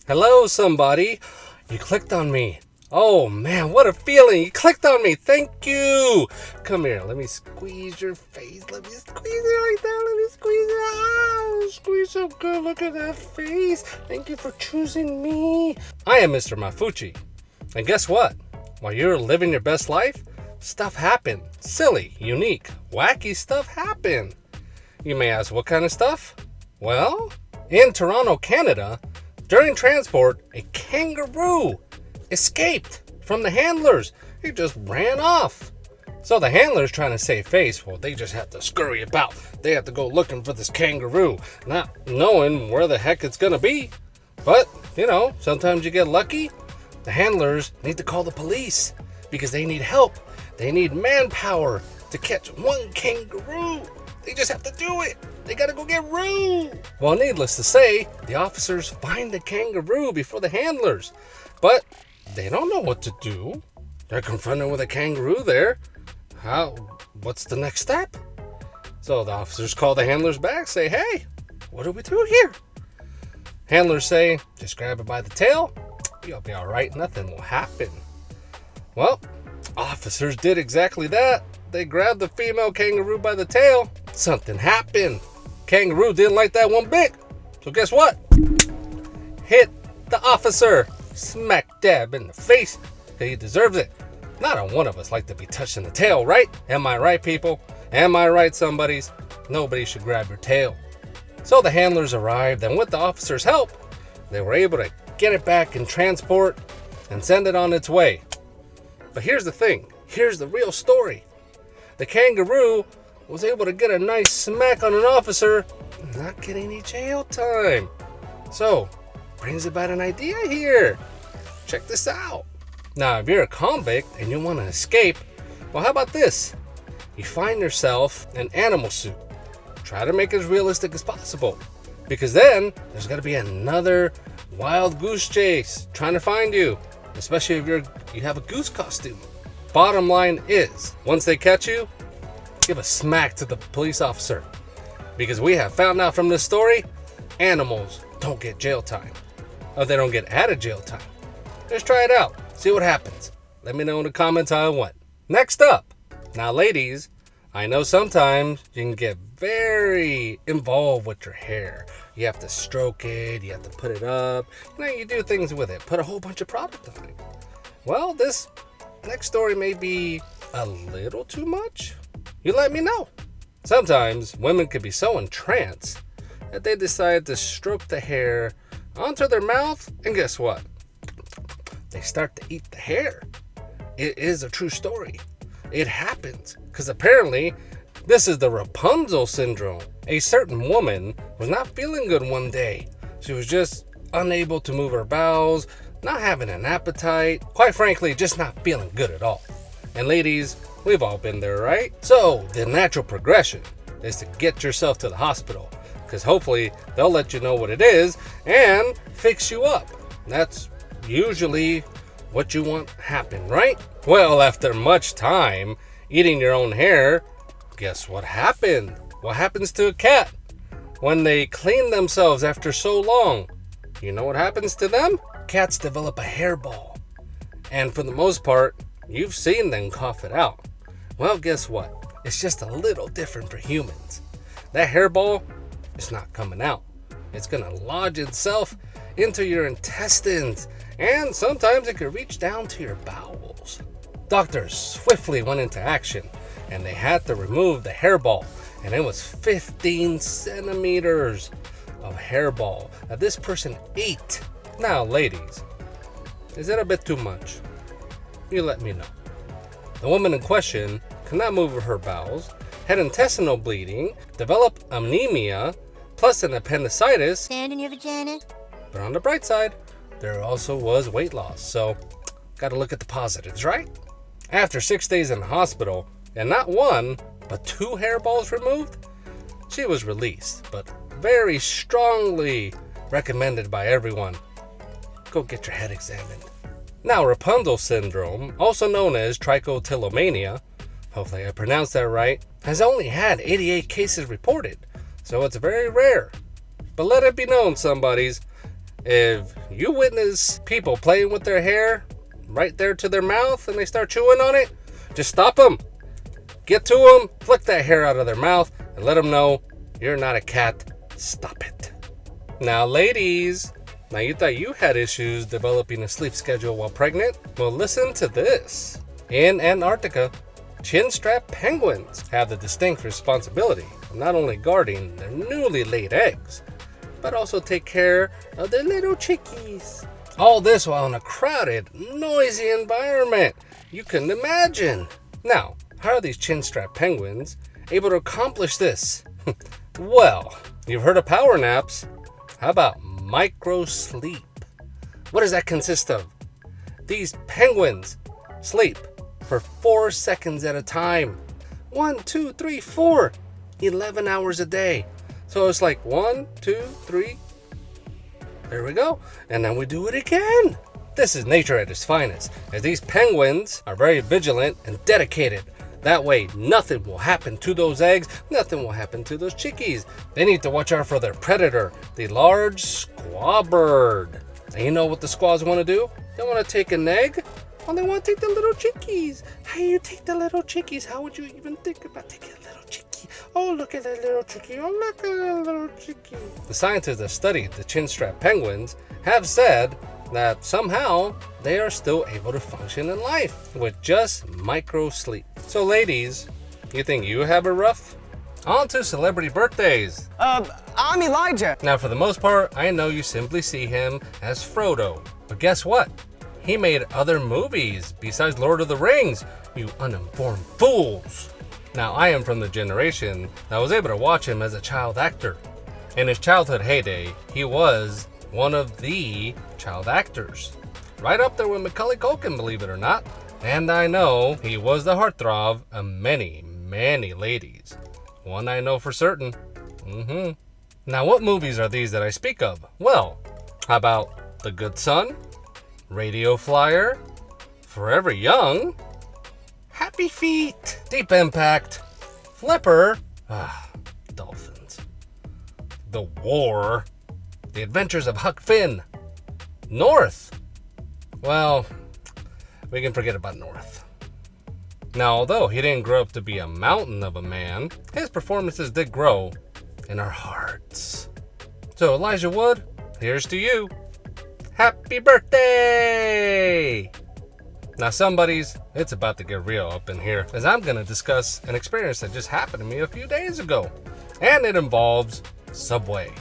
Hello, somebody. You clicked on me. Oh man, what a feeling. You clicked on me. Thank you. Come here. Let me squeeze your face. Let me squeeze it like that. Let me squeeze it. Ah, squeeze so good. Look at that face. Thank you for choosing me. I am Mr. Mafuchi. And guess what? While you're living your best life, stuff happened. Silly, unique, wacky stuff happened. You may ask, what kind of stuff? Well, in Toronto, Canada, during transport, a kangaroo escaped from the handlers. He just ran off. So the handlers trying to save face, well, they just have to scurry about. They have to go looking for this kangaroo, not knowing where the heck it's going to be. But, sometimes you get lucky. The handlers need to call the police because they need help. They need manpower to catch one kangaroo. They just have to do it. They gotta go get Roo. Well, needless to say, the officers find the kangaroo before the handlers. But they don't know what to do. They're confronted with a kangaroo there. What's the next step? So the officers call the handlers back, say, hey, what do we do here? Handlers say, just grab it by the tail. You'll be all right. Nothing will happen. Well, officers did exactly that. They grabbed the female kangaroo by the tail. Something happened. Kangaroo didn't like that one bit. So guess what? Hit the officer. Smack dab in the face. He deserves it. Not a one of us like to be touched in the tail, right? Am I right, people? Am I right, somebodies? Nobody should grab your tail. So the handlers arrived, and with the officers' help, they were able to get it back in transport and send it on its way. But here's the thing. Here's the real story. The kangaroo was able to get a nice smack on an officer, not get any jail time. So, brings about an idea here. Check this out. Now, if you're a convict and you want to escape, well, how about this? You find yourself an animal suit. Try to make it as realistic as possible. Because then, there's going to be another wild goose chase trying to find you. Especially if you have a goose costume. Bottom line is, once they catch you, give a smack to the police officer. Because we have found out from this story, animals don't get jail time. Or they don't get added jail time. Just try it out. See what happens. Let me know in the comments how it went. Next up. Now, ladies, I know sometimes you can get very involved with your hair. You have to stroke it. You have to put it up. You do things with it. Put a whole bunch of product on it. Well, this next story may be a little too much. You let me know. Sometimes women can be so entranced that they decide to stroke the hair onto their mouth, and guess what? They start to eat the hair. It is a true story. It happens because apparently this is the Rapunzel syndrome. A certain woman was not feeling good one day. She was just unable to move her bowels, not having an appetite, quite frankly, just not feeling good at all. And ladies, we've all been there, right? So the natural progression is to get yourself to the hospital because hopefully they'll let you know what it is and fix you up. That's usually what you want happen, right? Well, after much time eating your own hair, guess what happened? What happens to a cat when they clean themselves after so long? You know what happens to them? Cats develop a hairball. And for the most part, you've seen them cough it out. Well, guess what? It's just a little different for humans. That hairball is not coming out. It's going to lodge itself into your intestines, and sometimes it could reach down to your bowels. Doctors swiftly went into action, and they had to remove the hairball, and it was 15 centimeters of hairball that this person ate. Now, ladies, is that a bit too much? You let me know. The woman in question could not move her bowels, had intestinal bleeding, developed anemia, plus an appendicitis. Sand in your vagina. But on the bright side, there also was weight loss. So, gotta look at the positives, right? After 6 days in the hospital, and not one, but 2 hairballs removed, she was released, but very strongly recommended by everyone. Go get your head examined. Now, Rapunzel syndrome, also known as trichotillomania, hopefully I pronounced that right, has only had 88 cases reported, so it's very rare. But let it be known, somebodies, if you witness people playing with their hair right there to their mouth and they start chewing on it, just stop them. Get to them, flick that hair out of their mouth, and let them know you're not a cat. Stop it. Now, ladies, now you thought you had issues developing a sleep schedule while pregnant? Well, listen to this. In Antarctica, chin-strap penguins have the distinct responsibility of not only guarding their newly laid eggs, but also take care of their little chickies. All this while in a crowded, noisy environment. You couldn't imagine. Now, how are these chin-strap penguins able to accomplish this? Well, you've heard of power naps. How about micro sleep? What does that consist of? These penguins sleep for 4 seconds at a time. 1, 2, 3, 4. 11 hours a day. So it's like 1, 2, 3. There we go. And then we do it again. This is nature at its finest, as these penguins are very vigilant and dedicated. That way, nothing will happen to those eggs, nothing will happen to those chickies. They need to watch out for their predator, the large squaw bird. And you know what the squaws want to do? They want to take an egg, or they want to take the little chickies. How do you take the little chickies? How would you even think about taking a little chickie? Oh, look at that little chickie. Oh, look at that little chickie. The scientists that studied the chin-strap penguins have said that somehow they are still able to function in life with just micro sleep. So ladies, you think you have it rough? On to celebrity birthdays. I'm Elijah. Now for the most part, I know you simply see him as Frodo. But guess what? He made other movies besides Lord of the Rings, you uninformed fools. Now I am from the generation that was able to watch him as a child actor. In his childhood heyday, he was one of the child actors. Right up there with Macaulay Culkin, believe it or not. And I know he was the heartthrob of many, many ladies. One I know for certain. Now what movies are these that I speak of? Well, how about The Good Son, Radio Flyer, Forever Young, Happy Feet, Deep Impact, Flipper, Dolphins, The War, The Adventures of Huck Finn, North. Well, we can forget about North. Now, although he didn't grow up to be a mountain of a man, his performances did grow in our hearts. So, Elijah Wood, here's to you. Happy birthday! Now, somebody's, it's about to get real up in here, as I'm going to discuss an experience that just happened to me a few days ago. And it involves Subway.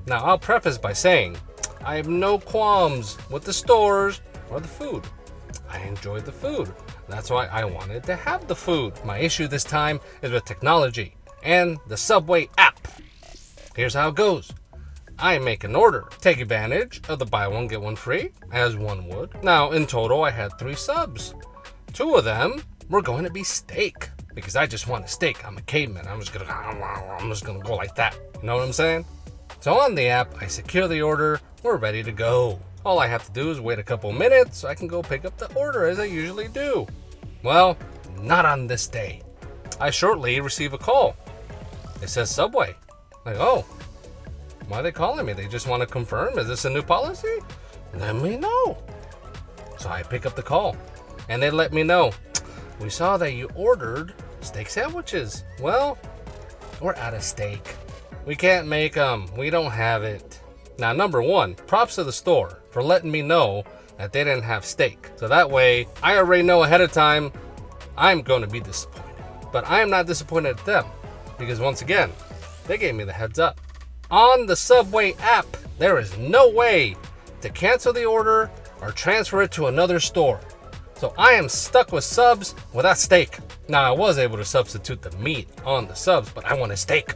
Now, I'll preface by saying, I have no qualms with the stores or the food. I enjoyed the food. That's why I wanted to have the food. My issue this time is with technology and the Subway app. Here's how it goes. I make an order, take advantage of the buy one get one free, as one would. Now, in total, I had 3 subs. 2 of them were going to be steak, because I just want a steak. I'm a caveman. I'm just gonna go like that. You know what I'm saying? So on the app, I secure the order. We're ready to go. All I have to do is wait a couple minutes so I can go pick up the order as I usually do. Well, not on this day. I shortly receive a call. It says Subway. Like, oh, why are they calling me? They just want to confirm, is this a new policy? Let me know. So I pick up the call and they let me know, we saw that you ordered steak sandwiches. Well, we're out of steak. We can't make them. We don't have it. Now, number one, props to the store for letting me know that they didn't have steak. So that way, I already know ahead of time I'm going to be disappointed. But I am not disappointed at them because once again, they gave me the heads up. On the Subway app, there is no way to cancel the order or transfer it to another store. So I am stuck with subs without steak. Now, I was able to substitute the meat on the subs, but I wanted steak.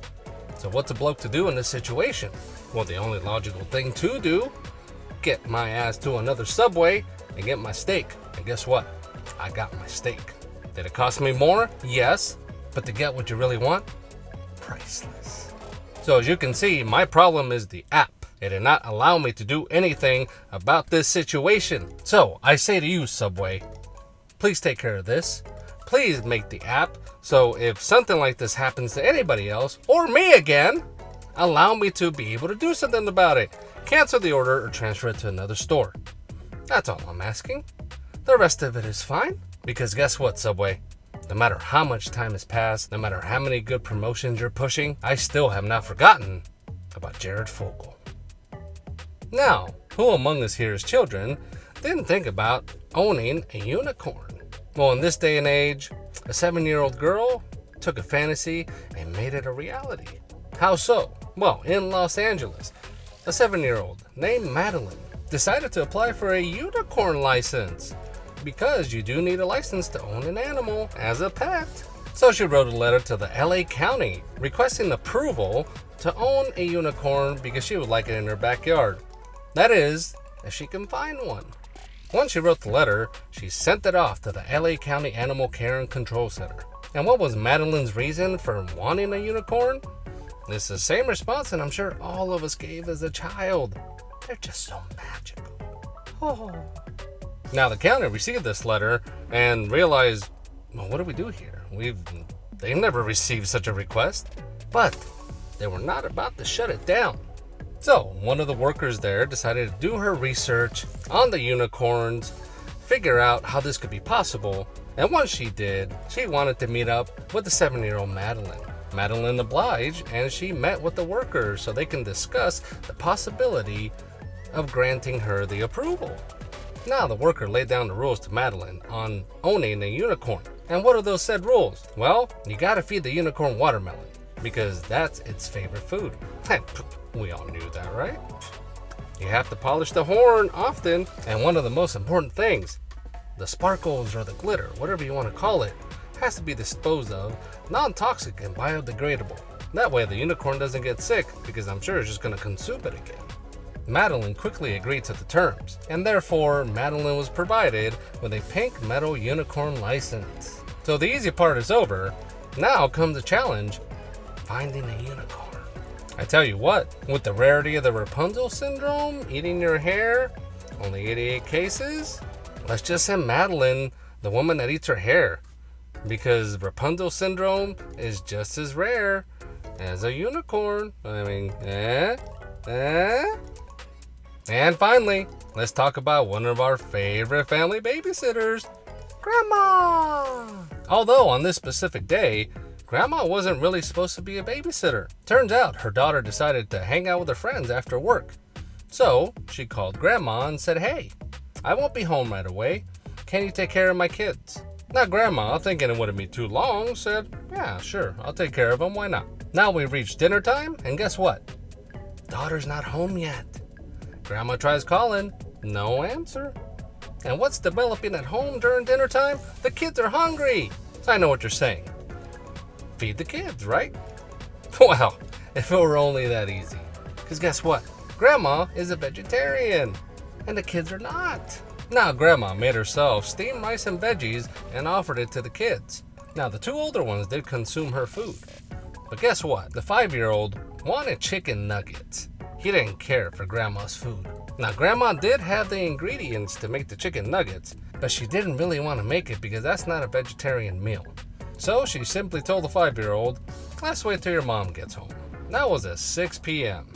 So what's a bloke to do in this situation? Well, the only logical thing to do, get my ass to another Subway and get my steak. And guess what? I got my steak. Did it cost me more? Yes. But to get what you really want? Priceless. So as you can see, my problem is the app. It did not allow me to do anything about this situation. So I say to you, Subway, please take care of this. Please make the app so if something like this happens to anybody else or me again, allow me to be able to do something about it. cancel the order or transfer it to another store. That's all I'm asking. The rest of it is fine, because guess what, Subway? No matter how much time has passed, no matter how many good promotions you're pushing, I still have not forgotten about Jared Fogle. Now, who among us here as children didn't think about owning a unicorn? Well, in this day and age, a 7-year-old girl took a fantasy and made it a reality. How so? Well, in Los Angeles, a 7-year-old named Madeline decided to apply for a unicorn license because you do need a license to own an animal as a pet. So she wrote a letter to the LA County requesting approval to own a unicorn because she would like it in her backyard. That is, if she can find one. Once she wrote the letter, she sent it off to the LA County Animal Care and Control Center. And what was Madeline's reason for wanting a unicorn? It's the same response that I'm sure all of us gave as a child. They're just so magical. Oh. Now the county received this letter and realized, well, what do we do here? They've never received such a request. But they were not about to shut it down. So one of the workers there decided to do her research on the unicorns, figure out how this could be possible, and once she did, she wanted to meet up with the 7-year-old Madeline. Madeline obliged, and she met with the workers so they can discuss the possibility of granting her the approval. Now the worker laid down the rules to Madeline on owning a unicorn. And what are those said rules? Well, you gotta feed the unicorn watermelon, because that's its favorite food. We all knew that, right? You have to polish the horn often, and one of the most important things, the sparkles or the glitter, whatever you want to call it, has to be disposed of non-toxic and biodegradable. That way the unicorn doesn't get sick, because I'm sure it's just going to consume it again. Madeline quickly agreed to the terms, and therefore Madeline was provided with a pink metal unicorn license. So the easy part is over. Now comes the challenge, finding a unicorn. I tell you what, with the rarity of the Rapunzel syndrome eating your hair, only 88 cases, let's just send Madeline, the woman that eats her hair, because Rapunzel syndrome is just as rare as a unicorn. I mean, And finally, let's talk about one of our favorite family babysitters, Grandma. Although on this specific day, Grandma wasn't really supposed to be a babysitter. Turns out her daughter decided to hang out with her friends after work. So she called Grandma and said, "Hey, I won't be home right away. Can you take care of my kids?" Now Grandma, thinking it wouldn't be too long, said, "Yeah, sure, I'll take care of them, why not?" Now we've reached dinner time, and guess what? Daughter's not home yet. Grandma tries calling, no answer. And what's developing at home during dinner time? The kids are hungry. So I know what you're saying. Feed the kids, right? Well, if it were only that easy. Because guess what? Grandma is a vegetarian, and the kids are not. Now Grandma made herself steamed rice and veggies and offered it to the kids. Now the two older ones did consume her food. But guess what? The 5-year-old wanted chicken nuggets. He didn't care for Grandma's food. Now Grandma did have the ingredients to make the chicken nuggets, but she didn't really want to make it because that's not a vegetarian meal. So she simply told the 5-year-old, "Let's wait till your mom gets home." That was at 6 p.m.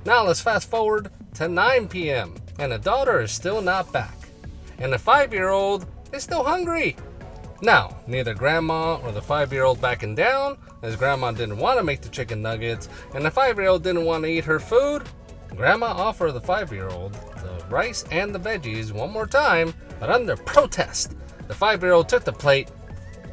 Now let's fast forward to 9 p.m. and the daughter is still not back. And the 5-year-old is still hungry. Now, neither Grandma or the 5-year-old backing down, as Grandma didn't want to make the chicken nuggets and the 5-year-old didn't want to eat her food. Grandma offered the 5-year-old the rice and the veggies one more time, but under protest, the 5-year-old took the plate,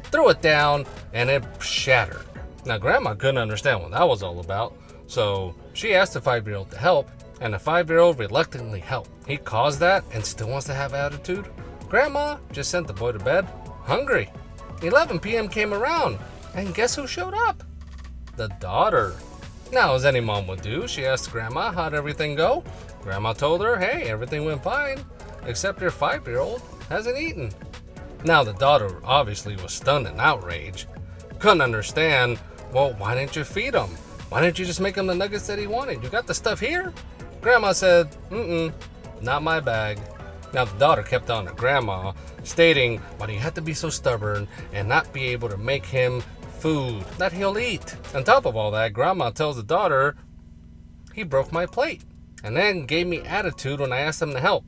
threw it down, and it shattered. Now Grandma couldn't understand what that was all about, so she asked the 5-year-old to help, and the 5-year-old reluctantly helped. He caused that and still wants to have attitude? Grandma just sent the boy to bed, hungry. 11 p.m. came around, and guess who showed up? The daughter. Now, as any mom would do, she asked Grandma how'd everything go. Grandma told her, hey, everything went fine, except your 5-year-old hasn't eaten. Now, the daughter obviously was stunned and outraged. Couldn't understand, well, why didn't you feed him? Why didn't you just make him the nuggets that he wanted? You got the stuff here? Grandma said, not my bag. Now, the daughter kept on to Grandma, stating, why do you have to be so stubborn and not be able to make him food that he'll eat? On top of all that, Grandma tells the daughter, he broke my plate. and then gave me attitude when I asked him to help.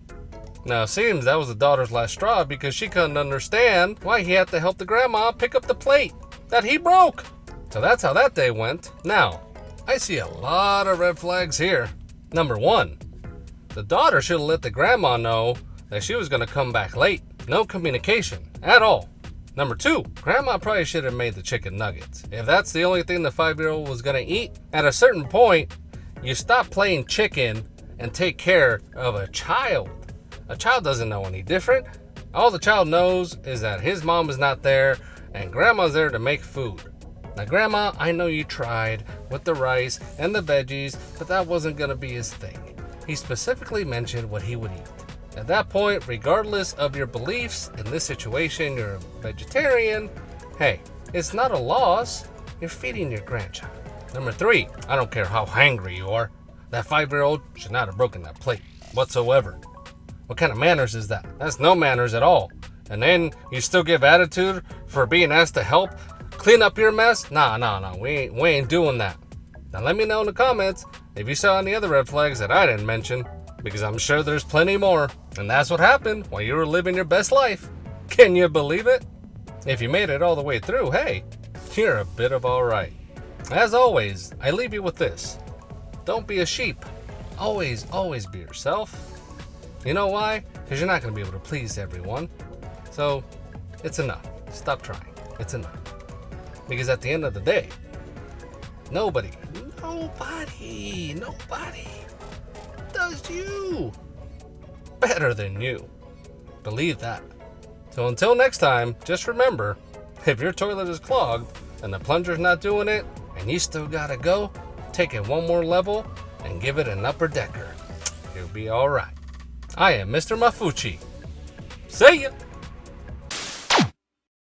Now it seems that was the daughter's last straw because she couldn't understand why he had to help the grandma pick up the plate that he broke. So that's how that day went. Now, I see a lot of red flags here. Number 1, the daughter should have let the grandma know that she was going to come back late. No communication at all. Number 2, grandma probably should have made the chicken nuggets. If that's the only thing the 5-year-old was going to eat, at a certain point, you stop playing chicken and take care of a child. A child doesn't know any different. All the child knows is that his mom is not there and grandma's there to make food. Now, grandma, I know you tried with the rice and the veggies, but that wasn't going to be his thing. He specifically mentioned what he would eat. At that point, regardless of your beliefs, in this situation, you're a vegetarian. Hey, it's not a loss. You're feeding your grandchild. Number 3, I don't care how hangry you are. That 5-year-old should not have broken that plate whatsoever. What kind of manners is that? That's no manners at all. And then you still give attitude for being asked to help clean up your mess? Nah, we ain't doing that. Now let me know in the comments if you saw any other red flags that I didn't mention, because I'm sure there's plenty more. And that's what happened while you were living your best life. Can you believe it? If you made it all the way through, hey, you're a bit of alright. As always, I leave you with this. Don't be a sheep. Always be yourself. You know why? Because you're not going to be able to please everyone. So, it's enough. Stop trying. It's enough. Because at the end of the day, nobody does you better than you. Believe that. So until next time, just remember, if your toilet is clogged and the plunger's not doing it and you still gotta go, take it one more level and give it an upper decker. You'll be alright. I am Mr. Mafuchi. See ya!